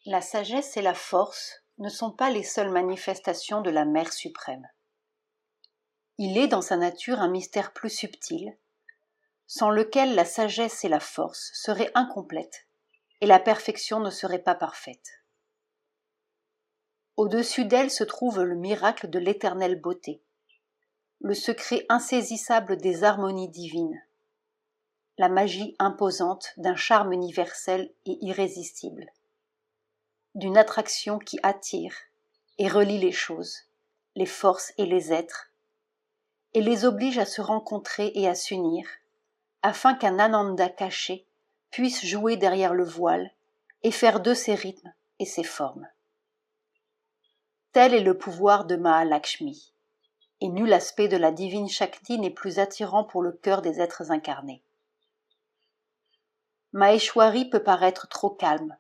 La sagesse et la force ne sont pas les seules manifestations de la Mère suprême. Il est dans sa nature un mystère plus subtil, sans lequel la sagesse et la force seraient incomplètes et la perfection ne serait pas parfaite. Au-dessus d'elle se trouve le miracle de l'éternelle beauté, le secret insaisissable des harmonies divines, la magie imposante d'un charme universel et irrésistible, d'une attraction qui attire et relie les choses, les forces et les êtres, et les oblige à se rencontrer et à s'unir, afin qu'un Ananda caché puisse jouer derrière le voile et faire d'eux ses rythmes et ses formes. Tel est le pouvoir de Mahalakshmi, et nul aspect de la divine Shakti n'est plus attirant pour le cœur des êtres incarnés. Maheshwari peut paraître trop calme,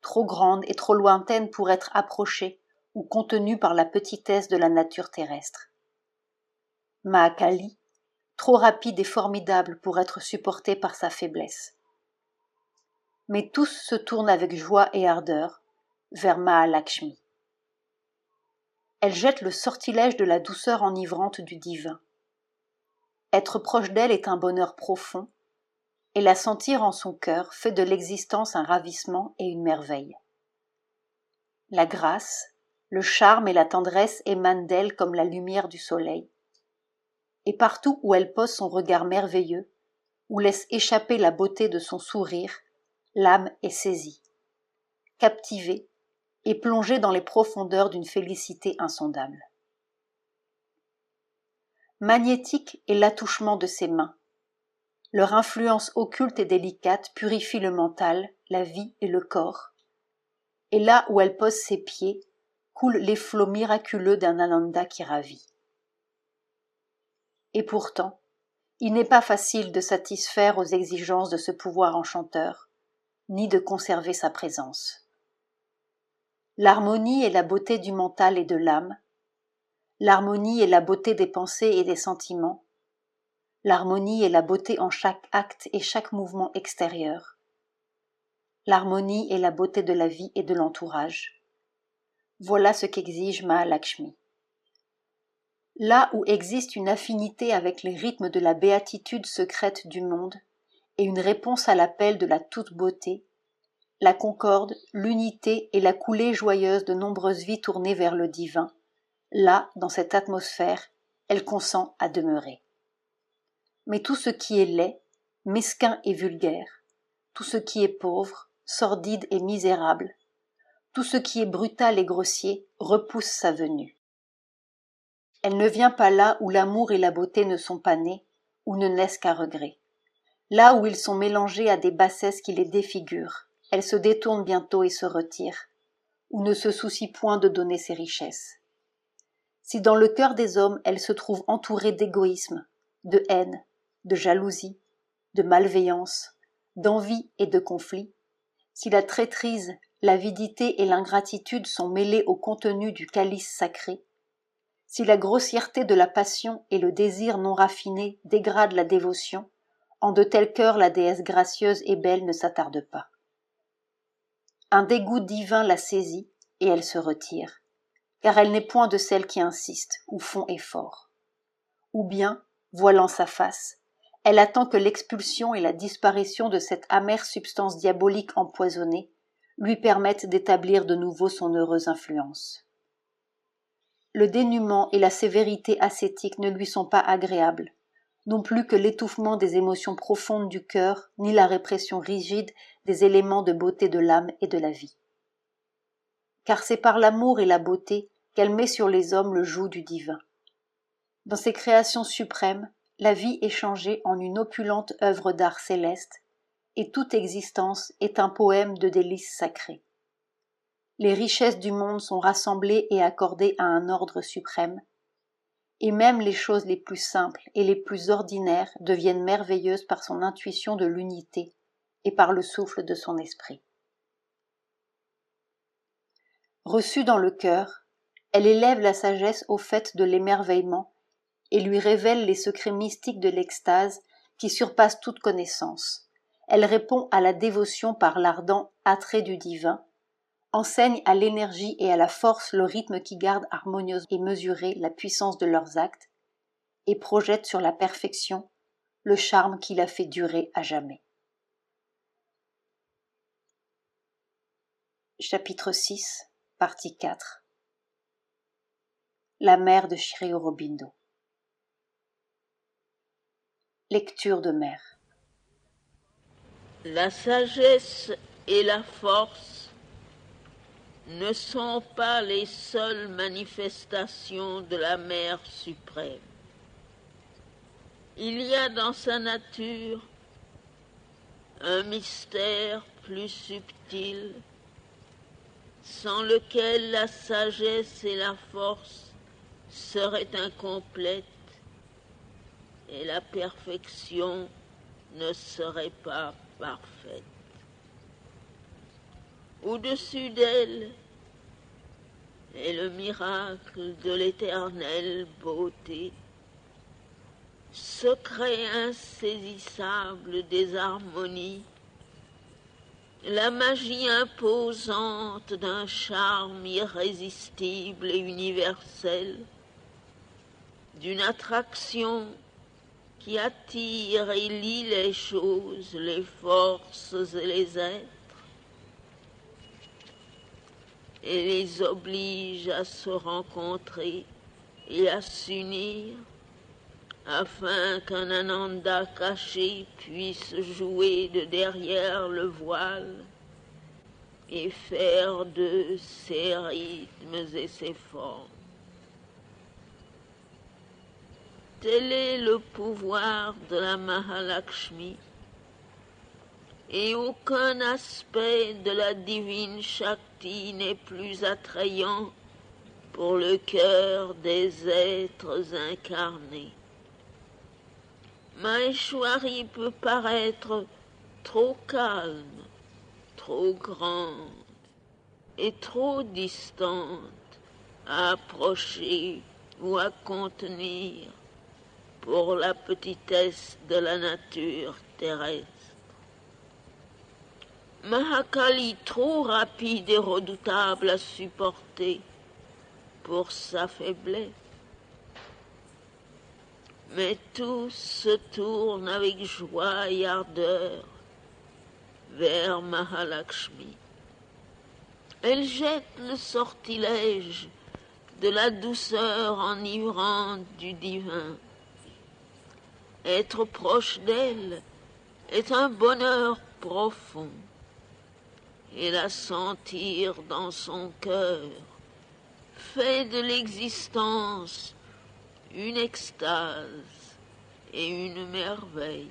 trop grande et trop lointaine pour être approchée ou contenue par la petitesse de la nature terrestre. Mahakali, trop rapide et formidable pour être supportée par sa faiblesse. Mais tous se tournent avec joie et ardeur vers Mahalakshmi. Elle jette le sortilège de la douceur enivrante du divin. Être proche d'elle est un bonheur profond, et la sentir en son cœur fait de l'existence un ravissement et une merveille. La grâce, le charme et la tendresse émanent d'elle comme la lumière du soleil, et partout où elle pose son regard merveilleux, ou laisse échapper la beauté de son sourire, l'âme est saisie, captivée et plongée dans les profondeurs d'une félicité insondable. Magnétique est l'attouchement de ses mains. Leur influence occulte et délicate purifie le mental, la vie et le corps. Et là où elle pose ses pieds, coulent les flots miraculeux d'un Ananda qui ravit. Et pourtant, il n'est pas facile de satisfaire aux exigences de ce pouvoir enchanteur, ni de conserver sa présence. L'harmonie est la beauté du mental et de l'âme, l'harmonie est la beauté des pensées et des sentiments, l'harmonie est la beauté en chaque acte et chaque mouvement extérieur. L'harmonie est la beauté de la vie et de l'entourage. Voilà ce qu'exige Mahalakshmi. Là où existe une affinité avec les rythmes de la béatitude secrète du monde et une réponse à l'appel de la toute-beauté, la concorde, l'unité et la coulée joyeuse de nombreuses vies tournées vers le divin, là, dans cette atmosphère, elle consent à demeurer. Mais tout ce qui est laid, mesquin et vulgaire, tout ce qui est pauvre, sordide et misérable, tout ce qui est brutal et grossier repousse sa venue. Elle ne vient pas là où l'amour et la beauté ne sont pas nés, ou ne naissent qu'à regret. Là où ils sont mélangés à des bassesses qui les défigurent, elle se détourne bientôt et se retire, ou ne se soucie point de donner ses richesses. Si dans le cœur des hommes elle se trouve entourée d'égoïsme, de haine, de jalousie, de malveillance, d'envie et de conflit, si la traîtrise, l'avidité et l'ingratitude sont mêlées au contenu du calice sacré, si la grossièreté de la passion et le désir non raffiné dégradent la dévotion, en de tels cœurs la déesse gracieuse et belle ne s'attarde pas. Un dégoût divin la saisit et elle se retire, car elle n'est point de celles qui insistent ou font effort. Ou bien, voilant sa face, elle attend que l'expulsion et la disparition de cette amère substance diabolique empoisonnée lui permettent d'établir de nouveau son heureuse influence. Le dénuement et la sévérité ascétique ne lui sont pas agréables, non plus que l'étouffement des émotions profondes du cœur, ni la répression rigide des éléments de beauté de l'âme et de la vie. Car c'est par l'amour et la beauté qu'elle met sur les hommes le joug du divin. Dans ses créations suprêmes, la vie est changée en une opulente œuvre d'art céleste, et toute existence est un poème de délices sacrées. Les richesses du monde sont rassemblées et accordées à un ordre suprême, et même les choses les plus simples et les plus ordinaires deviennent merveilleuses par son intuition de l'unité et par le souffle de son esprit. Reçue dans le cœur, elle élève la sagesse au fait de l'émerveillement et lui révèle les secrets mystiques de l'extase qui surpassent toute connaissance. Elle répond à la dévotion par l'ardent attrait du divin, enseignent à l'énergie et à la force le rythme qui garde harmonieuse et mesurée la puissance de leurs actes et projette sur la perfection le charme qui la fait durer à jamais. Chapitre 6, partie 4. La mère de Sri Aurobindo. Lecture de mère. La sagesse et la force ne sont pas les seules manifestations de la Mère suprême. Il y a dans sa nature un mystère plus subtil, sans lequel la sagesse et la force seraient incomplètes et la perfection ne serait pas parfaite. Au-dessus d'elle est le miracle de l'éternelle beauté, secret insaisissable des harmonies, la magie imposante d'un charme irrésistible et universel, d'une attraction qui attire et lie les choses, les forces et les êtres, et les oblige à se rencontrer et à s'unir, afin qu'un Ananda caché puisse jouer de derrière le voile et faire d'eux ses rythmes et ses formes. Tel est le pouvoir de la Mahalakshmi, et aucun aspect de la divine Shakti n'est plus attrayant pour le cœur des êtres incarnés. Maheshwari peut paraître trop calme, trop grande et trop distante à approcher ou à contenir pour la petitesse de la nature terrestre. Mahakali trop rapide et redoutable à supporter pour sa faiblesse. Mais tous se tournent avec joie et ardeur vers Mahalakshmi. Elle jette le sortilège de la douceur enivrante du divin. Être proche d'elle est un bonheur profond, et la sentir dans son cœur fait de l'existence une extase et une merveille.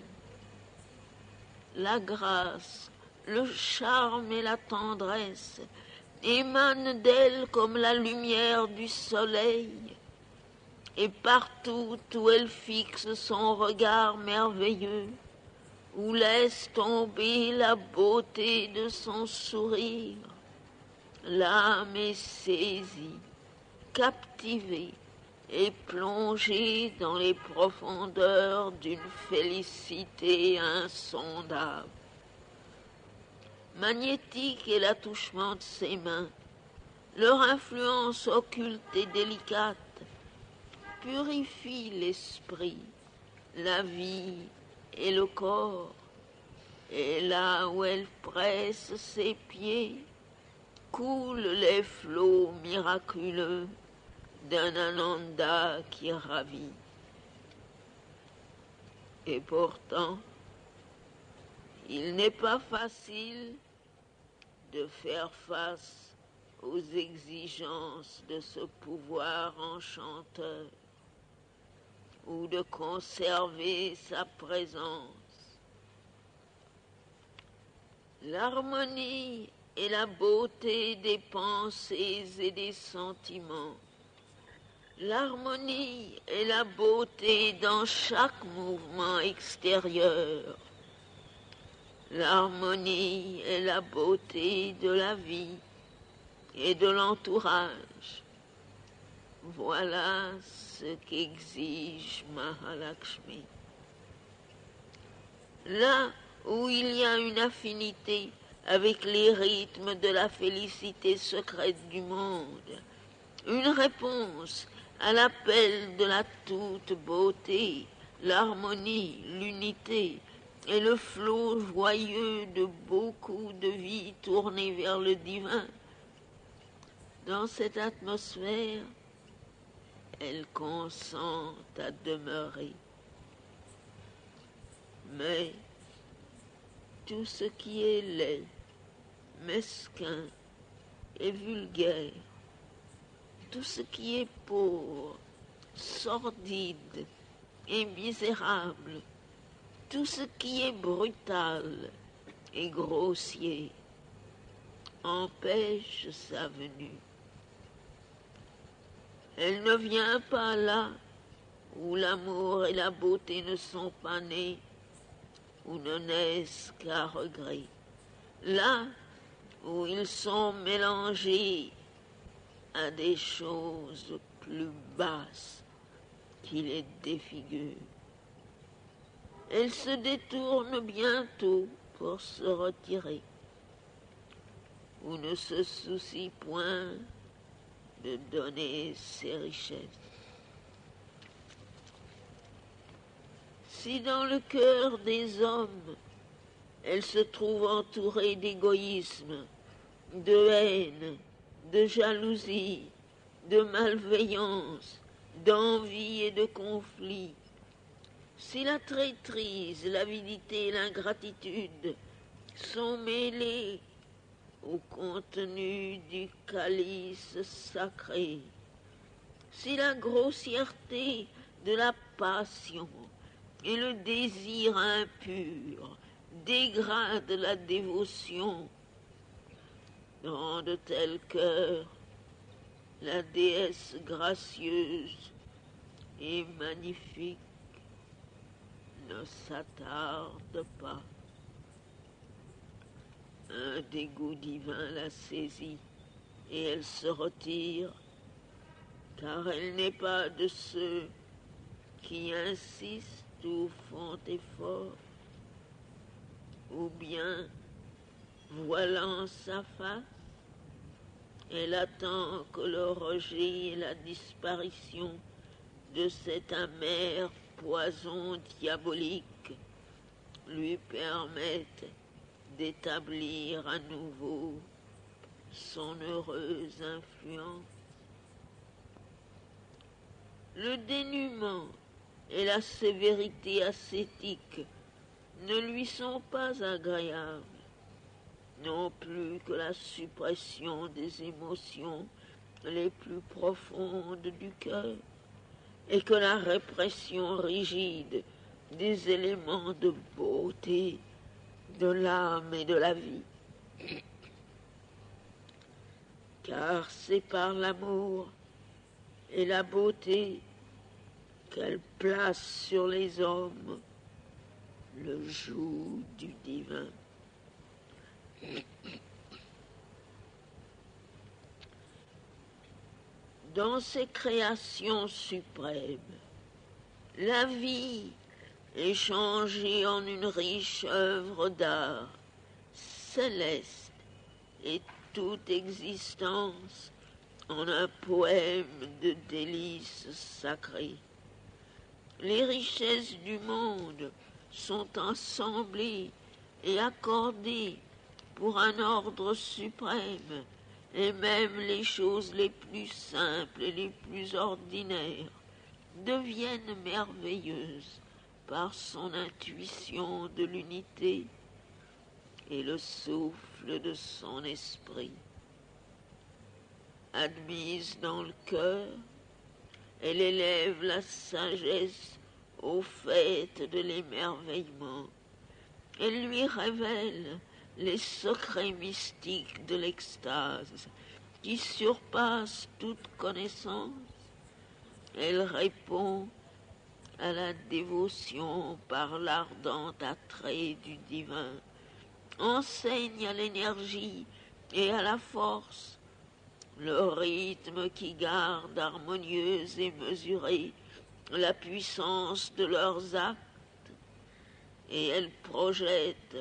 La grâce, le charme et la tendresse émanent d'elle comme la lumière du soleil, et partout où elle fixe son regard merveilleux, où laisse tomber la beauté de son sourire, l'âme est saisie, captivée et plongée dans les profondeurs d'une félicité insondable. Magnétique est l'attouchement de ses mains, leur influence occulte et délicate purifie l'esprit, la vie et le corps, et là où elle presse ses pieds, coulent les flots miraculeux d'un Ananda qui ravit. Et pourtant, il n'est pas facile de faire face aux exigences de ce pouvoir enchanteur, ou de conserver sa présence. L'harmonie et la beauté des pensées et des sentiments, l'harmonie et la beauté dans chaque mouvement extérieur, l'harmonie et la beauté de la vie et de l'entourage. Voilà ce qu'exige Mahalakshmi. Là où il y a une affinité avec les rythmes de la félicité secrète du monde, une réponse à l'appel de la toute beauté, l'harmonie, l'unité et le flot joyeux de beaucoup de vies tournées vers le divin. Dans cette atmosphère, elle consent à demeurer. Mais tout ce qui est laid, mesquin et vulgaire, tout ce qui est pauvre, sordide et misérable, tout ce qui est brutal et grossier, empêche sa venue. Elle ne vient pas là où l'amour et la beauté ne sont pas nés, où ne naissent qu'à regret. Là où ils sont mélangés à des choses plus basses qui les défigurent. Elle se détourne bientôt pour se retirer, ou ne se soucie point de donner ses richesses. Si dans le cœur des hommes, elle se trouve entourée d'égoïsme, de haine, de jalousie, de malveillance, d'envie et de conflit, si la traîtrise, l'avidité et l'ingratitude sont mêlées au contenu du calice sacré, si la grossièreté de la passion et le désir impur dégradent la dévotion, dans de tels cœurs, la déesse gracieuse et magnifique ne s'attarde pas. Un dégoût divin la saisit et elle se retire, car elle n'est pas de ceux qui insistent ou font effort, ou bien, voilant sa face, elle attend que le rejet et la disparition de cet amer poison diabolique lui permettent d'établir à nouveau son heureuse influence. Le dénuement et la sévérité ascétique ne lui sont pas agréables, non plus que la suppression des émotions les plus profondes du cœur, et que la répression rigide des éléments de beauté de l'âme et de la vie. Car c'est par l'amour et la beauté qu'elle place sur les hommes le joug du divin. Dans ces créations suprêmes, la vie est changée en une riche œuvre d'art céleste et toute existence en un poème de délices sacrées. Les richesses du monde sont assemblées et accordées pour un ordre suprême, et même les choses les plus simples et les plus ordinaires deviennent merveilleuses par son intuition de l'unité et le souffle de son esprit. Admise dans le cœur, elle élève la sagesse au fait de l'émerveillement. Elle lui révèle les secrets mystiques de l'extase qui surpassent toute connaissance. Elle répond à la dévotion par l'ardent attrait du divin, enseigne à l'énergie et à la force le rythme qui garde harmonieuse et mesurée la puissance de leurs actes, et elle projette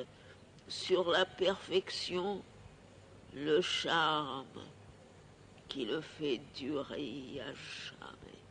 sur la perfection le charme qui le fait durer à jamais.